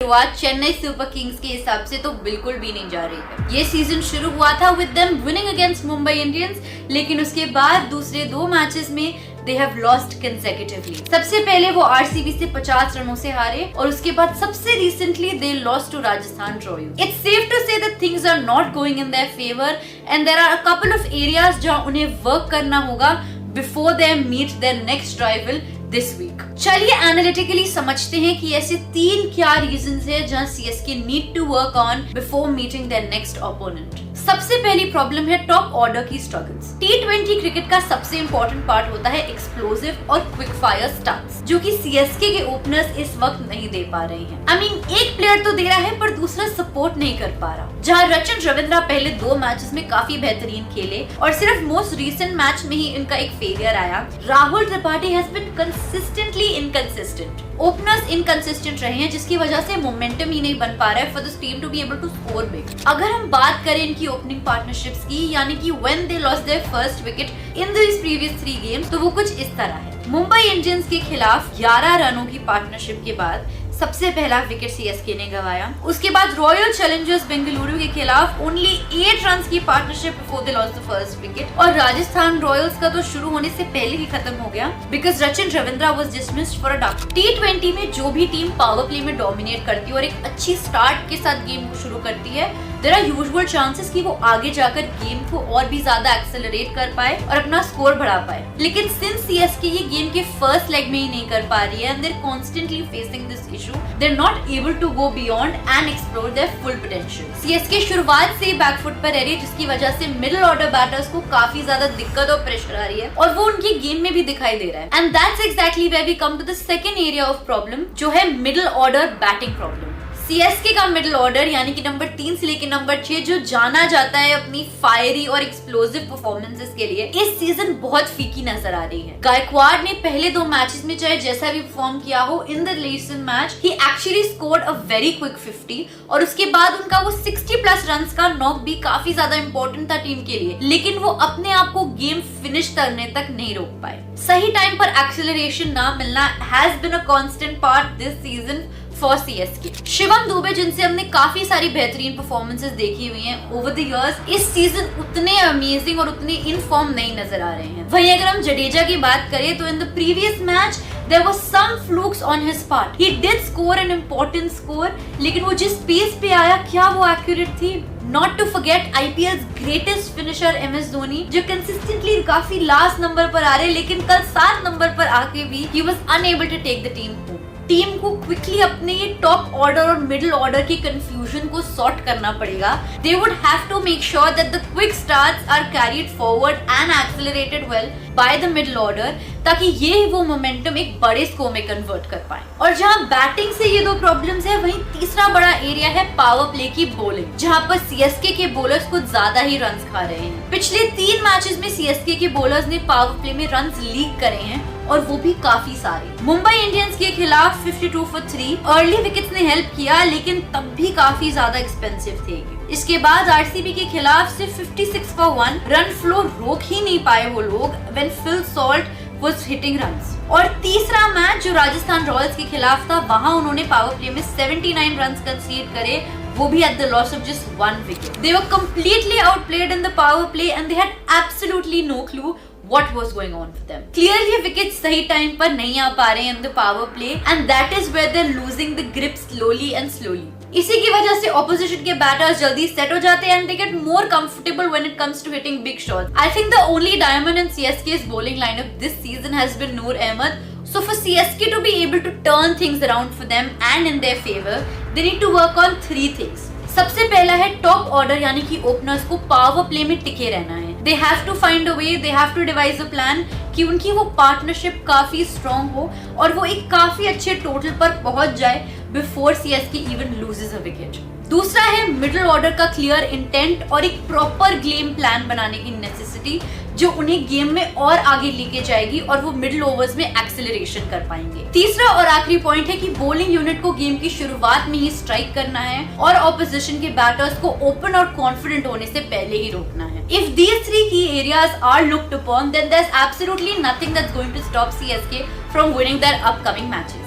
शुरुआत Chennai super Kings के हिसाब से तो बिल्कुल भी नहीं जा रही है। ये सीजन शुरू हुआ था with them winning against Mumbai Indians, लेकिन उसके बाद दूसरे 2 मैचेस में they have lost consecutively। सबसे पहले वो आरसीबी से 50 रनों से हारे और उसके बाद सबसे recently they lost to Rajasthan Royals। It's safe to say that things are not going in their favor and there are a couple of areas जहाँ उन्हें work करना होगा before they meet their next rival this week। चलिए analytically समझते हैं कि ऐसे 3 क्या रीजंस है जहां CSK need to work on before meeting their next opponent. सबसे पहली प्रॉब्लम है टॉप ऑर्डर की स्ट्रगल्स। टी20 क्रिकेट का सबसे इंपॉर्टेंट पार्ट होता है एक्सप्लोसिव और क्विक फायर स्टार्ट्स, जो कि सीएसके के ओपनर्स इस वक्त नहीं दे पा रहे हैं। आई मीन एक प्लेयर तो दे रहा है पर दूसरा सपोर्ट नहीं कर पा रहा। जहां रचिन रविंद्रा पहले 2 मैचेस में काफी बेहतरीन खेले और सिर्फ मोस्ट रीसेंट मैच में ही इनका एक फेलियर आया, Rahul Tripathi has been consistently inconsistent. Openers inconsistent रहे हैं, जिसकी वजह से मोमेंटम ही नहीं बन पा रहा है for this team to be able to score big. अगर हम बात करें इनकी ओपनिंग पार्टनरशिप्स की, यानी कि when they lost their first wicket in this previous 3 games, तो वो कुछ इस तरह है। मुंबई इंडियंस के खिलाफ 11 रनों की पार्टनरशिप के बाद सबसे पहला विकेट सीएसके ने गंवाया। उसके बाद रॉयल चैलेंजर्स बेंगलुरु के खिलाफ ओनली 8 रन्स की partnership before they lost the first wicket, और राजस्थान रॉयल्स का तो शुरू होने से पहले ही खत्म हो गया because Rachin Ravindra was dismissed for a duck. टी20 में जो भी टीम पावर प्ले में डोमिनेट करती है और एक अच्छी स्टार्ट के साथ गेम को शुरू करती है, देयर आर यूजुअल चांसेस कि वो आगे जाकर गेम को और भी ज्यादा एक्सेलरेट कर पाए और अपना स्कोर बढ़ा पाए। लेकिन सिंस सीएसके ये गेम के फर्स्ट लेग में ही नहीं कर पा रही है and they are constantly facing this issue, they are not able to go beyond and explore their full potential. CSK शुरुआत से ही बैकफुट पर रह रही है, जिसकी वजह से मिडिल ऑर्डर बैटर्स को काफी ज्यादा दिक्कत और प्रेशर आ रही है और वो उनकी गेम में भी दिखाई दे रहा है। And that's exactly where we come to the second area of problem, जो है middle order batting problem. CSK का मिडिल ऑर्डर यानी कि नंबर 3 से लेकर नंबर 6, जो जाना जाता है अपनी फायरी और एक्सप्लोसिव परफॉर्मेंसेस के लिए, इस सीजन बहुत फीकी नजर आ रही है। गायकवाड ने पहले 2 मैचेस में चाहे जैसा भी परफॉर्म किया हो, in the recent match he actually scored a very quick 50 और उसके बाद उनका वो 60+ रन्स का नॉक भी काफी ज्यादा इंपॉर्टेंट था टीम के लिए, लेकिन वो अपने आप को गेम फिनिश करने तक नहीं रोक पाए। सही टाइम पर एक्सेलरेशन ना मिलना has been a constant part this season for CSK. Shivam Dube, जिनसे हमने काफी सारी बेहतरीन परफॉर्मेंसेस देखी हुई हैं ओवर द इयर्स, इस सीजन उतने अमेजिंग और उतने इन फॉर्म नहीं नजर आ रहे हैं। वहीं अगर हम जडेजा की बात करें तो in the previous match there was some flukes on his part. He did score an important score, लेकिन वो जिस पेस पे आया, क्या वो एक्यूरेट थी? Not to forget IPL's greatest finisher MS Dhoni, जो consistently काफी लास्ट नंबर पर आ रहे, लेकिन कल 7 नंबर पर आके भी he was unable to take the team home। Team को क्विकली अपने ये टॉप ऑर्डर और मिडिल ऑर्डर की कंफ्यूजन को सॉर्ट करना पड़ेगा। They would have to make sure that the quick starts are carried forward and accelerated well by the middle order, ताकि ये वो मोमेंटम एक बड़े स्कोर में कन्वर्ट कर पाए। और जहां बैटिंग से ये 2 प्रॉब्लम्स है, वहीं तीसरा बड़ा एरिया है पावर प्ले की बॉलिंग, जहां पर सीएसके के बॉलर्स कुछ ज्यादा ही रन्स खा रहे हैं। पिछले 3 मैचेस में सीएसके के बॉलर्स ने पावर प्ले में रन्स लीक करे हैं और वो भी काफी सारे। मुंबई इंडियंस के खिलाफ 52 for 3 अर्ली विकेट्स ने हेल्प किया, लेकिन तब भी काफी ज्यादा एक्सपेंसिव थे। इसके बाद आरसीबी के खिलाफ सिर्फ 56 for 1 रन फ्लो रोक ही नहीं पाए वो लोग when Phil Salt was hitting runs। और तीसरा मैच जो राजस्थान रॉयल्स के खिलाफ था, वहां उन्होंने पावर प्ले में 79 रन्स कंसीड करे, वो भी at the loss of just 1 wicket। They were completely outplayed in the power play and they had absolutely no clue what was going on for them। Clearly wickets सही time पर नहीं आ पा रहे हैं in the power play and that is where they're losing the grip slowly and slowly। इसी की वजह से ऑपोजिशन के बैटर्स जल्दी सेट हो जाते हैं and they get more comfortable when it comes to hitting big shots। I think the only diamond in CSK's bowling lineup this season has been Noor Ahmed। So for CSK to be able to turn things around for them and in their favor, they need to work on 3 things। सबसे पहला है top order यानी कि openers को power play में टिके रहना है। They have to find a way, they have to devise a plan कि उनकी वो पार्टनरशिप काफी स्ट्रॉन्ग हो और वो एक काफी अच्छे टोटल पर पहुंच जाए before CSK even loses a wicket. दूसरा है मिडिल ऑर्डर का क्लियर इंटेंट और एक प्रॉपर गेम प्लान बनाने की नेसेसिटी, जो उन्हें गेम में और आगे लेके जाएगी और वो मिडिल ओवर्स में एक्सेलरेशन कर पाएंगे। तीसरा और आखिरी पॉइंट है कि बॉलिंग यूनिट को गेम की शुरुआत में ही स्ट्राइक करना है और ऑपोजिशन के बैटर्स को ओपन और कॉन्फिडेंट होने से पहले ही रोकना है। If these 3 key areas are looked upon, then there's absolutely nothing that's going to stop CSK from winning their upcoming matches।